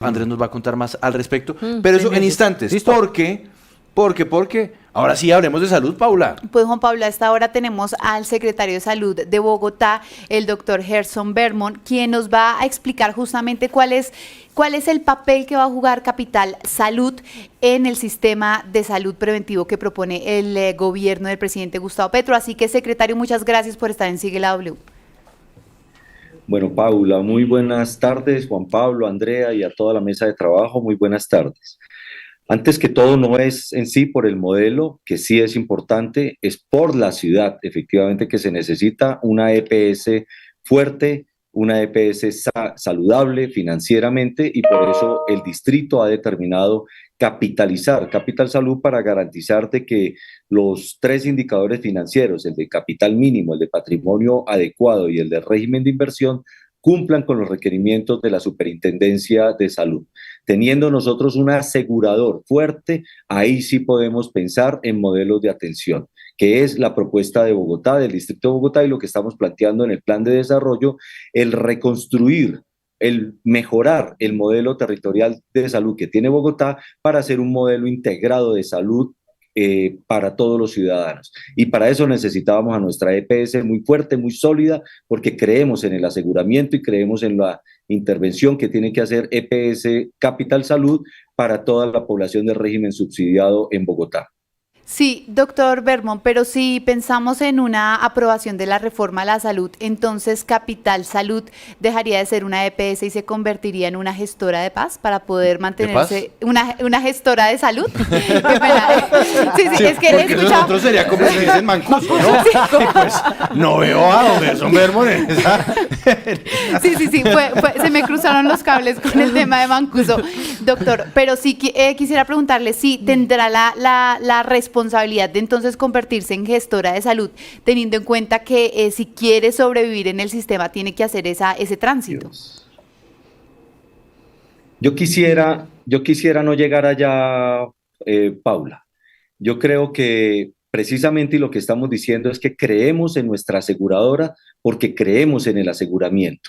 Andrés nos va a contar más al respecto, pero eso en instantes. ¿Listo? Porque ahora sí hablemos de salud, Paula. Pues Juan Pablo, a esta hora tenemos al secretario de Salud de Bogotá, el doctor Gerson Bermond, quien nos va a explicar justamente cuál es el papel que va a jugar Capital Salud en el sistema de salud preventivo que propone el gobierno del presidente Gustavo Petro. Así que, secretario, muchas gracias por estar en Sigue la W. Bueno, Paula, muy buenas tardes, Juan Pablo, Andrea y a toda la mesa de trabajo, muy buenas tardes. Antes que todo, no es en sí por el modelo, que sí es importante, es por la ciudad, efectivamente, que se necesita una EPS fuerte, una EPS saludable financieramente, y por eso el distrito ha determinado capitalizar Capital Salud para garantizar de que los tres indicadores financieros, el de capital mínimo, el de patrimonio adecuado y el de régimen de inversión, cumplan con los requerimientos de la Superintendencia de Salud. Teniendo nosotros un asegurador fuerte, ahí sí podemos pensar en modelos de atención, que es la propuesta de Bogotá, del Distrito de Bogotá, y lo que estamos planteando en el plan de desarrollo, el reconstruir, el mejorar el modelo territorial de salud que tiene Bogotá para hacer un modelo integrado de salud para todos los ciudadanos. Y para eso necesitábamos a nuestra EPS muy fuerte, muy sólida, porque creemos en el aseguramiento y creemos en la intervención que tiene que hacer EPS Capital Salud para toda la población del régimen subsidiado en Bogotá. Sí, doctor Bermond, pero si pensamos en una aprobación de la reforma a la salud, entonces Capital Salud dejaría de ser una EPS y se convertiría en una gestora de paz para poder mantenerse, una gestora de salud. Sí, es que porque nosotros sería como si dicen Mancuso, ¿no? Sí, pues no veo a don Gerson Bermond en esa. Sí, se me cruzaron los cables con el tema de Mancuso, doctor, pero sí quisiera preguntarle si tendrá la responsabilidad de entonces convertirse en gestora de salud, teniendo en cuenta que si quiere sobrevivir en el sistema tiene que hacer ese tránsito. Yo quisiera no llegar allá, Paula. Yo creo que precisamente lo que estamos diciendo es que creemos en nuestra aseguradora porque creemos en el aseguramiento.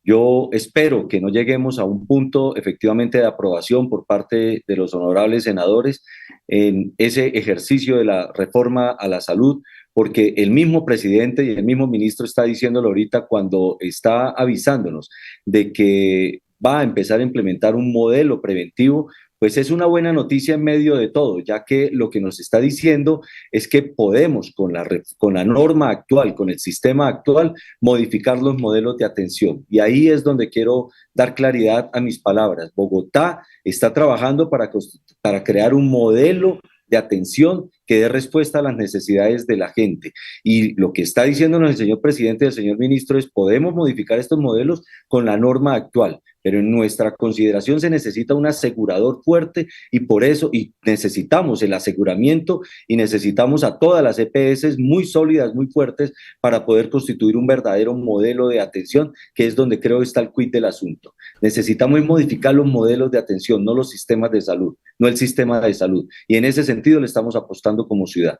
Yo espero que no lleguemos a un punto efectivamente de aprobación por parte de los honorables senadores en ese ejercicio de la reforma a la salud, porque el mismo presidente y el mismo ministro está diciéndolo ahorita cuando está avisándonos de que va a empezar a implementar un modelo preventivo. Pues es una buena noticia en medio de todo, ya que lo que nos está diciendo es que podemos, con la norma actual, con el sistema actual, modificar los modelos de atención. Y ahí es donde quiero dar claridad a mis palabras. Bogotá está trabajando para crear un modelo de atención que dé respuesta a las necesidades de la gente. Y lo que está diciéndonos el señor presidente y el señor ministro es: podemos modificar estos modelos con la norma actual, pero en nuestra consideración se necesita un asegurador fuerte, y por eso necesitamos el aseguramiento y necesitamos a todas las EPS muy sólidas, muy fuertes, para poder constituir un verdadero modelo de atención, que es donde creo está el quid del asunto. Necesitamos modificar los modelos de atención, no los sistemas de salud, no el sistema de salud, y en ese sentido le estamos apostando como ciudad.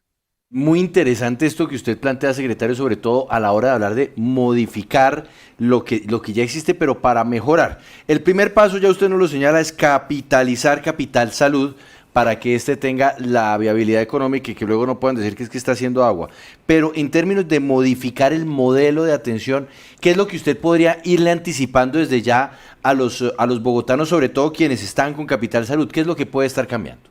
Muy interesante esto que usted plantea, secretario, sobre todo a la hora de hablar de modificar lo que ya existe, pero para mejorar. El primer paso, ya usted nos lo señala, es capitalizar Capital Salud para que éste tenga la viabilidad económica y que luego no puedan decir que es que está haciendo agua. Pero en términos de modificar el modelo de atención, ¿qué es lo que usted podría irle anticipando desde ya a los bogotanos, sobre todo quienes están con Capital Salud? ¿Qué es lo que puede estar cambiando?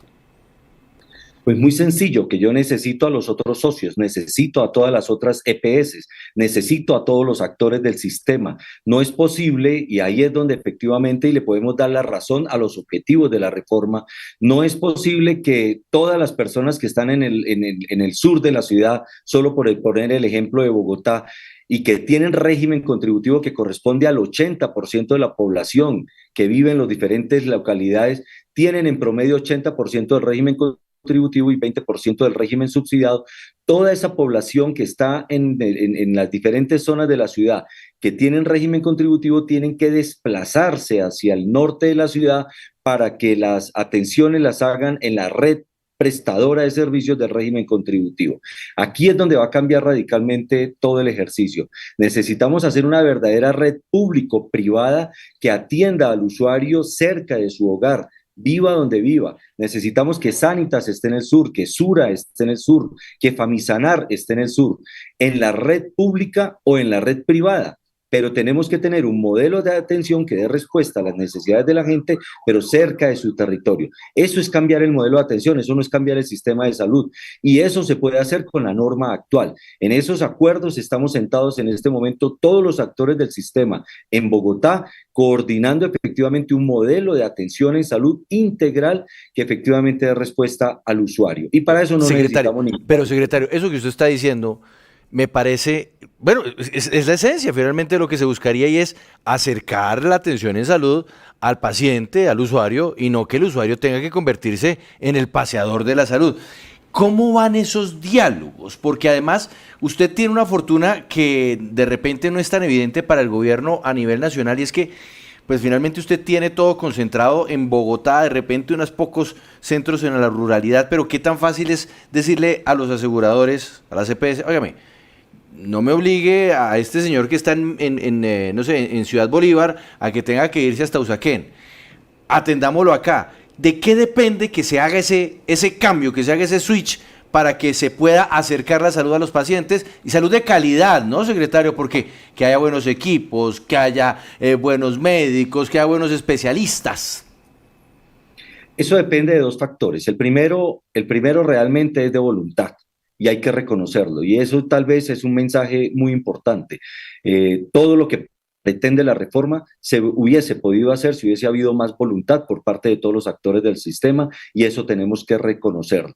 Pues muy sencillo, que yo necesito a los otros socios, necesito a todas las otras EPS, necesito a todos los actores del sistema. No es posible, y ahí es donde efectivamente y le podemos dar la razón a los objetivos de la reforma, no es posible que todas las personas que están en el sur de la ciudad, solo por poner el ejemplo de Bogotá, y que tienen régimen contributivo que corresponde al 80% de la población que vive en las diferentes localidades, tienen en promedio 80% del régimen contributivo y 20% del régimen subsidiado. Toda esa población que está en las diferentes zonas de la ciudad que tienen régimen contributivo tienen que desplazarse hacia el norte de la ciudad para que las atenciones las hagan en la red prestadora de servicios del régimen contributivo. Aquí es donde va a cambiar radicalmente todo el ejercicio. Necesitamos hacer una verdadera red público-privada que atienda al usuario cerca de su hogar, viva donde viva. Necesitamos que Sanitas esté en el sur, que Sura esté en el sur, que Famisanar esté en el sur, en la red pública o en la red privada. Pero tenemos que tener un modelo de atención que dé respuesta a las necesidades de la gente, pero cerca de su territorio. Eso es cambiar el modelo de atención, eso no es cambiar el sistema de salud. Y eso se puede hacer con la norma actual. En esos acuerdos estamos sentados en este momento todos los actores del sistema en Bogotá, coordinando efectivamente un modelo de atención en salud integral que efectivamente dé respuesta al usuario. Y para eso no necesitamos ni... Pero secretario, eso que usted está diciendo me parece, bueno, es la esencia finalmente de lo que se buscaría, y es acercar la atención en salud al paciente, al usuario, y no que el usuario tenga que convertirse en el paseador de la salud. ¿Cómo van esos diálogos? Porque además usted tiene una fortuna que de repente no es tan evidente para el gobierno a nivel nacional, y es que pues finalmente usted tiene todo concentrado en Bogotá, de repente unos pocos centros en la ruralidad, pero qué tan fácil es decirle a los aseguradores, a las EPS, óigame, no me obligue a este señor que está no sé, en Ciudad Bolívar a que tenga que irse hasta Usaquén. Atendámoslo acá. ¿De qué depende que se haga ese cambio, que se haga ese switch para que se pueda acercar la salud a los pacientes, y salud de calidad, ¿no, secretario? Porque que haya buenos equipos, que haya buenos médicos, que haya buenos especialistas. Eso depende de dos factores. El primero realmente es de voluntad, y hay que reconocerlo, y eso tal vez es un mensaje muy importante. Todo lo que pretende la reforma se hubiese podido hacer si hubiese habido más voluntad por parte de todos los actores del sistema, y eso tenemos que reconocerlo.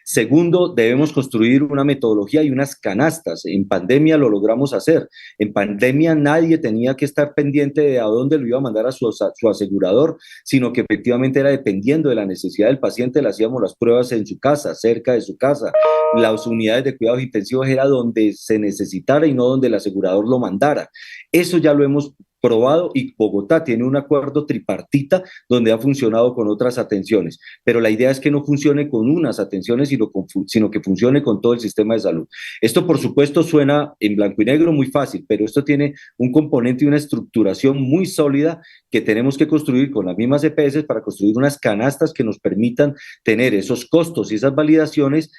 Segundo, debemos construir una metodología y unas canastas. En pandemia lo logramos hacer. En pandemia nadie tenía que estar pendiente de a dónde lo iba a mandar a su asegurador, sino que efectivamente era dependiendo de la necesidad del paciente, le hacíamos las pruebas en su casa, cerca de su casa. Las unidades de cuidados intensivos era donde se necesitara y no donde el asegurador lo mandara. Eso ya lo hemos probado, y Bogotá tiene un acuerdo tripartita donde ha funcionado con otras atenciones, pero la idea es que no funcione con unas atenciones, sino que funcione con todo el sistema de salud. Esto, por supuesto, suena en blanco y negro muy fácil, pero esto tiene un componente y una estructuración muy sólida que tenemos que construir con las mismas EPS para construir unas canastas que nos permitan tener esos costos y esas validaciones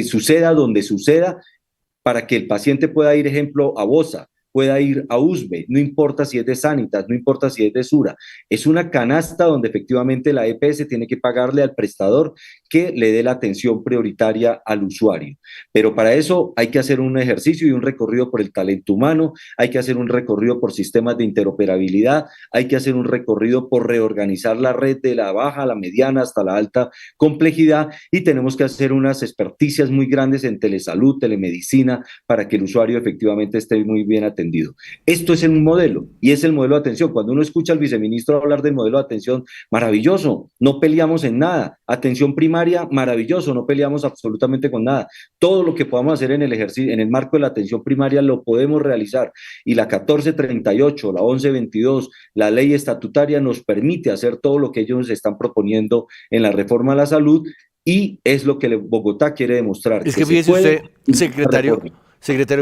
suceda donde suceda, para que el paciente pueda ir, ejemplo, a Bosa, pueda ir a USB, no importa si es de Sanitas, no importa si es de Sura. Es una canasta donde efectivamente la EPS tiene que pagarle al prestador que le dé la atención prioritaria al usuario. Pero para eso hay que hacer un ejercicio y un recorrido por el talento humano, hay que hacer un recorrido por sistemas de interoperabilidad, hay que hacer un recorrido por reorganizar la red de la baja, la mediana hasta la alta complejidad, y tenemos que hacer unas experticias muy grandes en telesalud, telemedicina, para que el usuario efectivamente esté muy bien atendido. Esto es un modelo, y es el modelo de atención. Cuando uno escucha al viceministro hablar del modelo de atención, maravilloso, no peleamos en nada. Atención primaria, maravilloso, no peleamos absolutamente con nada. Todo lo que podamos hacer en el ejercicio, en el marco de la atención primaria, lo podemos realizar, y la 1438, la 1122, la ley estatutaria nos permite hacer todo lo que ellos nos están proponiendo en la reforma a la salud, y es lo que Bogotá quiere demostrar. Es que fíjese usted, secretario,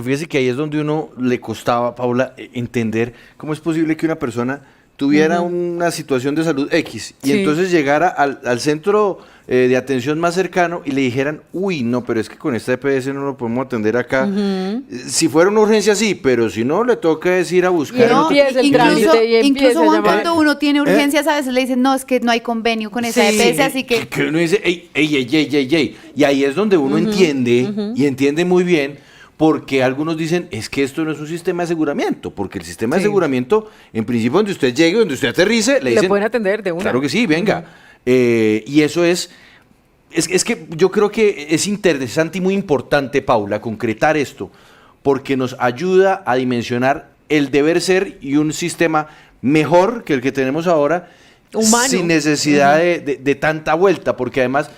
fíjese que ahí es donde uno le costaba, Paula, entender cómo es posible que una persona tuviera una situación de salud X y entonces llegara al centro de atención más cercano y le dijeran, uy, no, pero es que con esta EPS no lo podemos atender acá. Si fuera una urgencia, sí, pero si no, le toca es ir a buscar. No, incluso Juan, cuando uno tiene urgencias, a veces le dicen, no, es que no hay convenio con esa EPS, así que... Que uno dice, ey. Y ahí es donde uno entiende, y entiende muy bien, porque algunos dicen, es que esto no es un sistema de aseguramiento, porque el sistema de aseguramiento, en principio, donde usted llegue, donde usted aterrice, le dicen... Le pueden atender de una. Claro que sí, venga. Y eso es que yo creo que es interesante y muy importante, Paula, concretar esto, porque nos ayuda a dimensionar el deber ser y un sistema mejor que el que tenemos ahora, humano, sin necesidad de tanta vuelta, porque además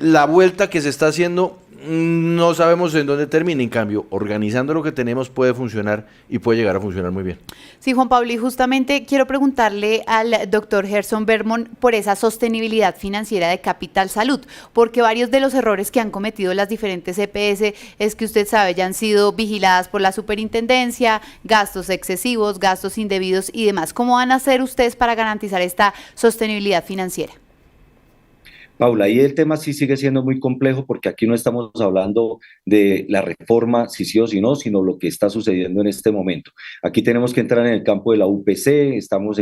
la vuelta que se está haciendo no sabemos en dónde termina. En cambio, organizando lo que tenemos puede funcionar y puede llegar a funcionar muy bien. Sí, Juan Pablo, y justamente quiero preguntarle al doctor Gerson Bermond por esa sostenibilidad financiera de Capital Salud, porque varios de los errores que han cometido las diferentes EPS es que usted sabe, ya han sido vigiladas por la superintendencia, gastos excesivos, gastos indebidos y demás. ¿Cómo van a hacer ustedes para garantizar esta sostenibilidad financiera? Paula, ahí el tema sí sigue siendo muy complejo porque aquí no estamos hablando de la reforma, si sí o si no, sino lo que está sucediendo en este momento. Aquí tenemos que entrar en el campo de la UPC, estamos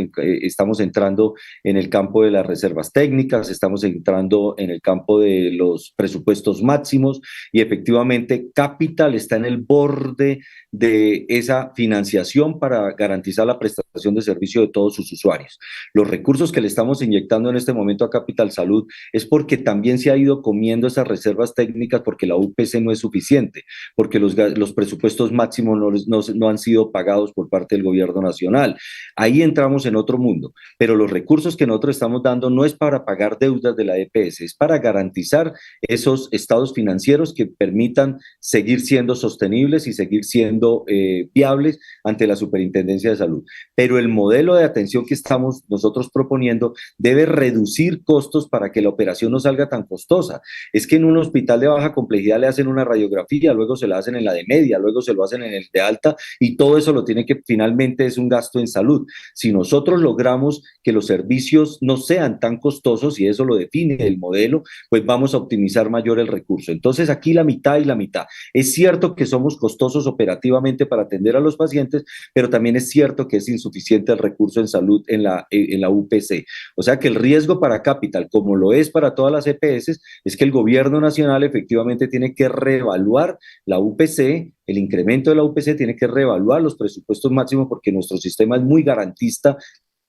entrando en el campo de las reservas técnicas, estamos entrando en el campo de los presupuestos máximos y efectivamente Capital está en el borde de esa financiación para garantizar la prestación de servicio de todos sus usuarios. Los recursos que le estamos inyectando en este momento a Capital Salud es porque también se ha ido comiendo esas reservas técnicas porque la UPC no es suficiente, porque los presupuestos máximos no han sido pagados por parte del gobierno nacional. Ahí entramos en otro mundo, pero los recursos que nosotros estamos dando no es para pagar deudas de la EPS, es para garantizar esos estados financieros que permitan seguir siendo sostenibles y seguir siendo viables ante la Superintendencia de Salud. Pero el modelo de atención que estamos nosotros proponiendo debe reducir costos para que la operación no salga tan costosa. Es que en un hospital de baja complejidad le hacen una radiografía, luego se la hacen en la de media, luego se lo hacen en el de alta y todo eso lo tiene que, finalmente es un gasto en salud. Si nosotros logramos que los servicios no sean tan costosos y eso lo define el modelo, pues vamos a optimizar mayor el recurso. Entonces aquí la mitad y la mitad. Es cierto que somos costosos operativamente para atender a los pacientes, pero también es cierto que es insuficiente el recurso en salud en la UPC. O sea que el riesgo para Capital, como lo es para todas las EPS, es que el gobierno nacional efectivamente tiene que reevaluar la UPC, el incremento de la UPC tiene que reevaluar los presupuestos máximos porque nuestro sistema es muy garantista,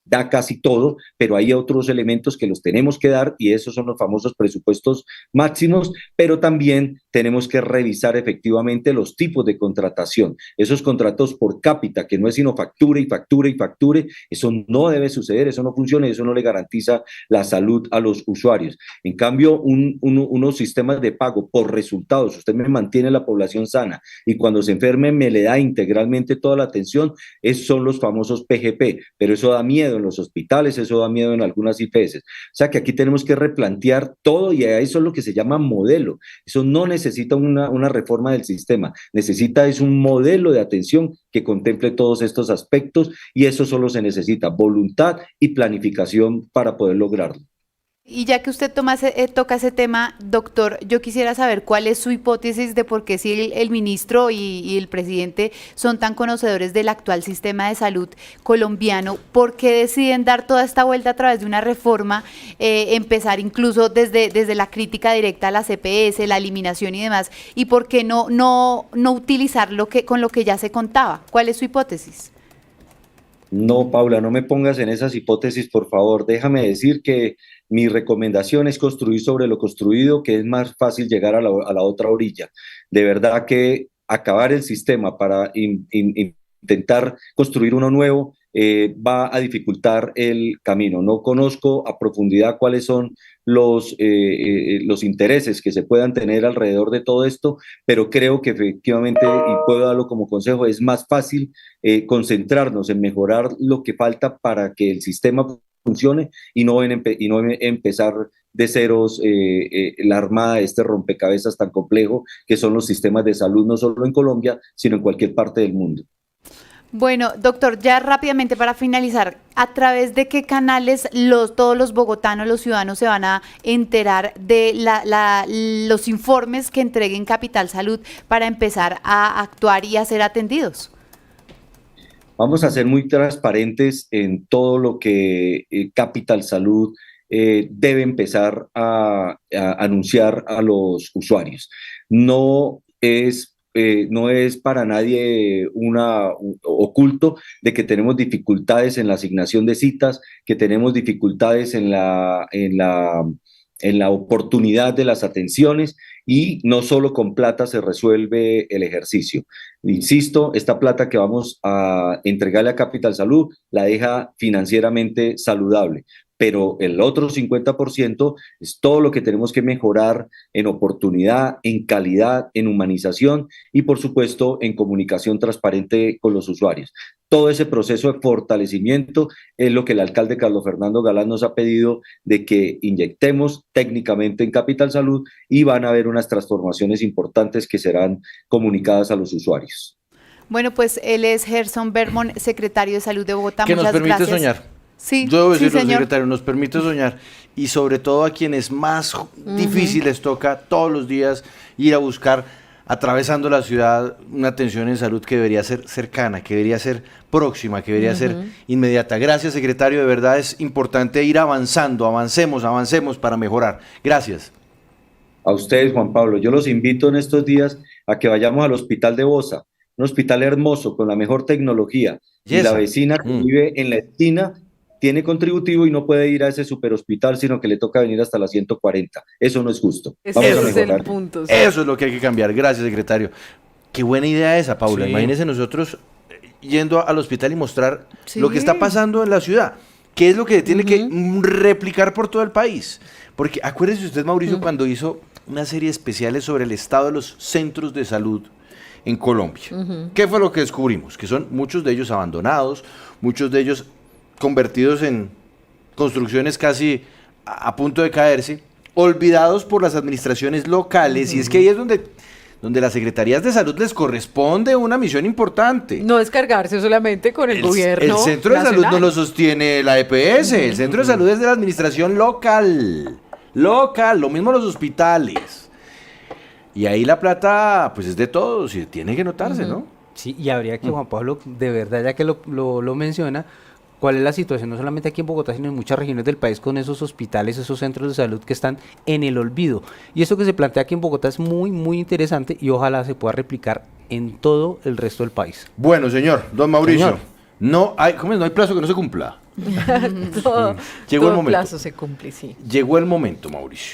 da casi todo, pero hay otros elementos que los tenemos que dar y esos son los famosos presupuestos máximos, pero también tenemos que revisar efectivamente los tipos de contratación. Esos contratos por cápita, que no es sino facture y facture y facture, eso no debe suceder, eso no funciona y eso no le garantiza la salud a los usuarios. En cambio, unos sistemas de pago por resultados, usted me mantiene la población sana y cuando se enferme me le da integralmente toda la atención, esos son los famosos PGP, pero eso da miedo en los hospitales, eso da miedo en algunas IPS. O sea que aquí tenemos que replantear todo y a eso es lo que se llama modelo. Eso no necesita una reforma del sistema, necesita es un modelo de atención que contemple todos estos aspectos y eso solo se necesita voluntad y planificación para poder lograrlo. Y ya que usted toca ese tema, doctor, yo quisiera saber cuál es su hipótesis de por qué si el ministro y el presidente son tan conocedores del actual sistema de salud colombiano, ¿por qué deciden dar toda esta vuelta a través de una reforma, empezar incluso desde la crítica directa a la CPS, la eliminación y demás, y por qué no utilizar con lo que ya se contaba? ¿Cuál es su hipótesis? No, Paula, no me pongas en esas hipótesis, por favor. Déjame decir que mi recomendación es construir sobre lo construido, que es más fácil llegar a la otra orilla. De verdad que acabar el sistema para intentar construir uno nuevo va a dificultar el camino. No conozco a profundidad cuáles son los intereses que se puedan tener alrededor de todo esto, pero creo que efectivamente, y puedo darlo como consejo, es más fácil concentrarnos en mejorar lo que falta para que el sistema funcione y no empezar de ceros la armada de este rompecabezas tan complejo que son los sistemas de salud, no solo en Colombia, sino en cualquier parte del mundo. Bueno, doctor, ya rápidamente para finalizar, ¿a través de qué canales todos los bogotanos, los ciudadanos se van a enterar de los informes que entreguen Capital Salud para empezar a actuar y a ser atendidos? Vamos a ser muy transparentes en todo lo que Capital Salud debe empezar a anunciar a los usuarios. No es para nadie oculto de que tenemos dificultades en la asignación de citas, que tenemos dificultades en la oportunidad de las atenciones y no solo con plata se resuelve el ejercicio. Insisto, esta plata que vamos a entregarle a Capital Salud la deja financieramente saludable, pero el otro 50% es todo lo que tenemos que mejorar en oportunidad, en calidad, en humanización y por supuesto en comunicación transparente con los usuarios. Todo ese proceso de fortalecimiento es lo que el alcalde Carlos Fernando Galán nos ha pedido, de que inyectemos técnicamente en Capital Salud, y van a haber unas transformaciones importantes que serán comunicadas a los usuarios. Bueno, pues él es Gerson Bermond, secretario de Salud de Bogotá. Que nos Muchas permite gracias. soñar. Sí, Yo debo sí, decirlo, señor. secretario, nos permite soñar, y sobre todo a quienes más difícil les toca todos los días ir a buscar, atravesando la ciudad, una atención en salud que debería ser cercana, que debería ser próxima, que debería ser inmediata. Gracias, secretario, de verdad es importante ir avanzando, avancemos para mejorar. Gracias. A ustedes, Juan Pablo, yo los invito en estos días a que vayamos al Hospital de Bosa, un hospital hermoso con la mejor tecnología, y la vecina que vive en la esquina tiene contributivo y no puede ir a ese superhospital, sino que le toca venir hasta la 140. Eso no es justo. Ese Vamos a es el mejorar. punto. Sí. Eso es lo que hay que cambiar. Gracias, secretario. Qué buena idea esa, Paula. Sí. Imagínense nosotros yendo al hospital y mostrar Sí. lo que está pasando en la ciudad. ¿Qué es lo que tiene que replicar por todo el país? Porque acuérdese usted, Mauricio, cuando hizo una serie de especiales sobre el estado de los centros de salud en Colombia. ¿Qué fue lo que descubrimos? Que son muchos de ellos abandonados, muchos de ellos convertidos en construcciones casi a punto de caerse, olvidados por las administraciones locales, y es que ahí es donde las secretarías de salud les corresponde una misión importante. No descargarse solamente con el gobierno. El centro de salud no nacional. lo sostiene la EPS, el centro de salud es de la administración local, lo mismo los hospitales. Y ahí la plata, pues es de todos y tiene que notarse, ¿no? Sí, y habría que, Juan Pablo, de verdad, ya que lo menciona, cuál es la situación, no solamente aquí en Bogotá, sino en muchas regiones del país, con esos hospitales, esos centros de salud que están en el olvido. Y eso que se plantea aquí en Bogotá es muy, muy interesante, y ojalá se pueda replicar en todo el resto del país. Bueno, señor, don Mauricio, Señor. no hay plazo que no se cumpla. todo Llegó el todo momento. plazo se cumple, sí. Llegó el momento, Mauricio.